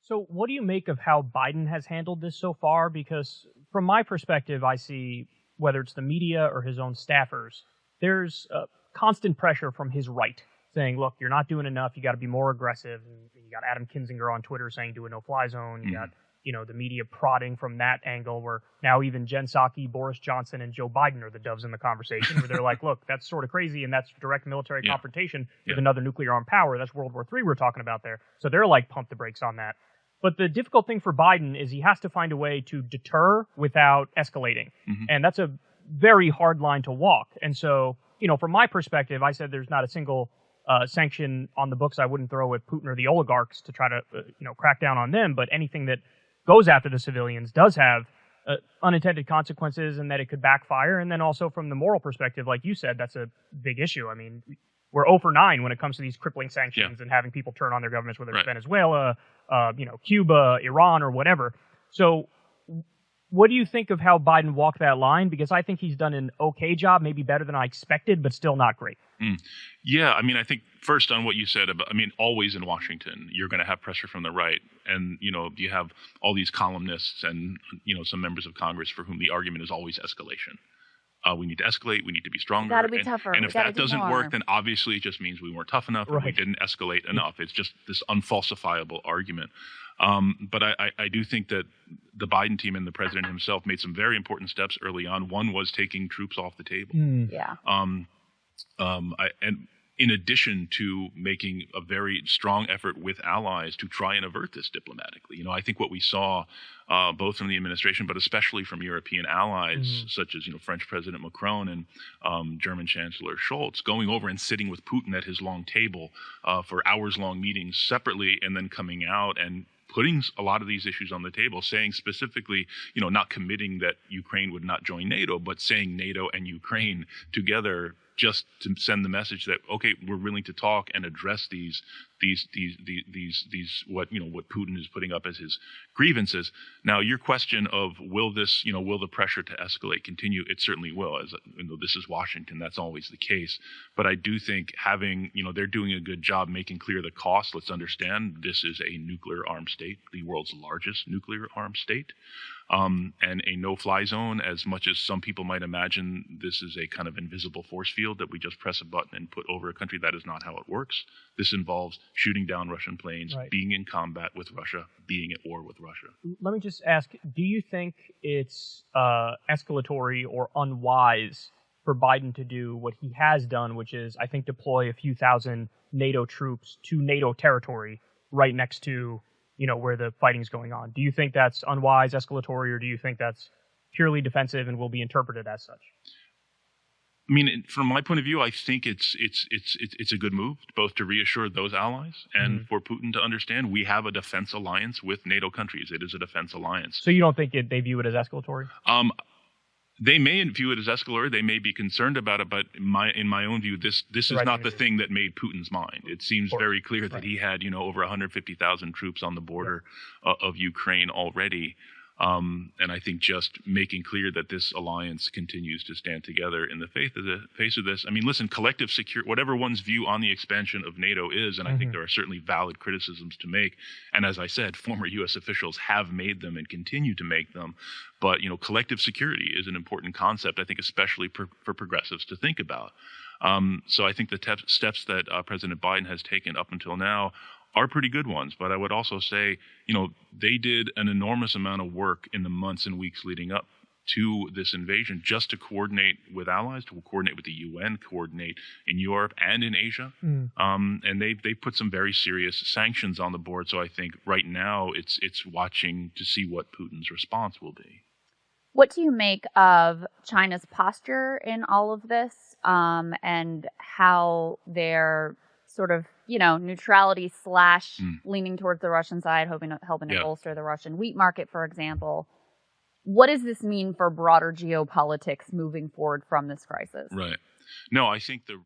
So, what do you make of how Biden has handled this so far? Because from my perspective, I see whether it's the media or his own staffers, there's constant pressure from his right saying, look, you're not doing enough. You got to be more aggressive. And you got Adam Kinzinger on Twitter saying do a no-fly zone. You got, the media prodding from that angle where now even Jen Psaki, Boris Johnson, and Joe Biden are the doves in the conversation where they're like, look, that's sort of crazy and that's direct military confrontation with another nuclear armed power. That's World War III we're talking about there. So they're like, pump the brakes on that. But the difficult thing for Biden is he has to find a way to deter without escalating. And that's a very hard line to walk. And so, from my perspective, I said there's not a single sanction on the books I wouldn't throw at Putin or the oligarchs to try to, crack down on them. But anything that goes after the civilians does have unintended consequences and that it could backfire. And then also from the moral perspective, like you said, that's a big issue. I mean, we're 0 for 9 when it comes to these crippling sanctions and having people turn on their governments, whether it's Venezuela, Cuba, Iran, or whatever. So what do you think of how Biden walked that line? Because I think he's done an okay job, maybe better than I expected, but still not great. Yeah, I mean, I think first on what you said about, always in Washington, you're going to have pressure from the right. And, you have all these columnists and, some members of Congress for whom the argument is always escalation. We need to escalate. We need to be stronger. Got to be tougher. And if that doesn't work, then obviously it just means we weren't tough enough or we didn't escalate enough. It's just this unfalsifiable argument. But I do think that the Biden team and the president himself made some very important steps early on. One was taking troops off the table. And in addition to making a very strong effort with allies to try and avert this diplomatically. I think what we saw both from the administration, but especially from European allies, such as, French President Macron and German Chancellor Scholz, going over and sitting with Putin at his long table for hours-long meetings separately and then coming out and putting a lot of these issues on the table, saying specifically, not committing that Ukraine would not join NATO, but saying NATO and Ukraine together just to send the message that, okay, we're willing to talk and address these what Putin is putting up as his grievances. Now, your question of will the pressure to escalate continue? It certainly will. As this is Washington, that's always the case. But I do think they're doing a good job making clear the cost. Let's understand this is a nuclear armed state, the world's largest nuclear armed state. And a no-fly zone, as much as some people might imagine this is a kind of invisible force field that we just press a button and put over a country. That is not how it works. This involves shooting down Russian planes, being in combat with Russia, being at war with Russia. Let me just ask, do you think it's escalatory or unwise for Biden to do what he has done, which is, I think, deploy a few thousand NATO troops to NATO territory right next to where the fighting's going on? Do you think that's unwise, escalatory, or do you think that's purely defensive and will be interpreted as such? From my point of view, I think it's a good move, both to reassure those allies and for Putin to understand we have a defense alliance with NATO countries. It is a defense alliance. So you don't think they view it as escalatory? They may view it as escalatory. They may be concerned about it, but in my own view, this is not the thing that made Putin's mind. It seems very clear that he had over 150,000 troops on the border of Ukraine already. And I think just making clear that this alliance continues to stand together in the face of this. Listen, collective security, whatever one's view on the expansion of NATO is, and I think there are certainly valid criticisms to make. And as I said, former U.S. officials have made them and continue to make them. But, collective security is an important concept, I think, especially for progressives to think about. So I think the steps that President Biden has taken up until now are pretty good ones. But I would also say, they did an enormous amount of work in the months and weeks leading up to this invasion just to coordinate with allies, to coordinate with the UN, coordinate in Europe and in Asia. And they put some very serious sanctions on the board. So I think right now it's watching to see what Putin's response will be. What do you make of China's posture in all of this, and how they're sort of, neutrality / leaning towards the Russian side, helping to bolster the Russian wheat market, for example? What does this mean for broader geopolitics moving forward from this crisis? Right. No, I think the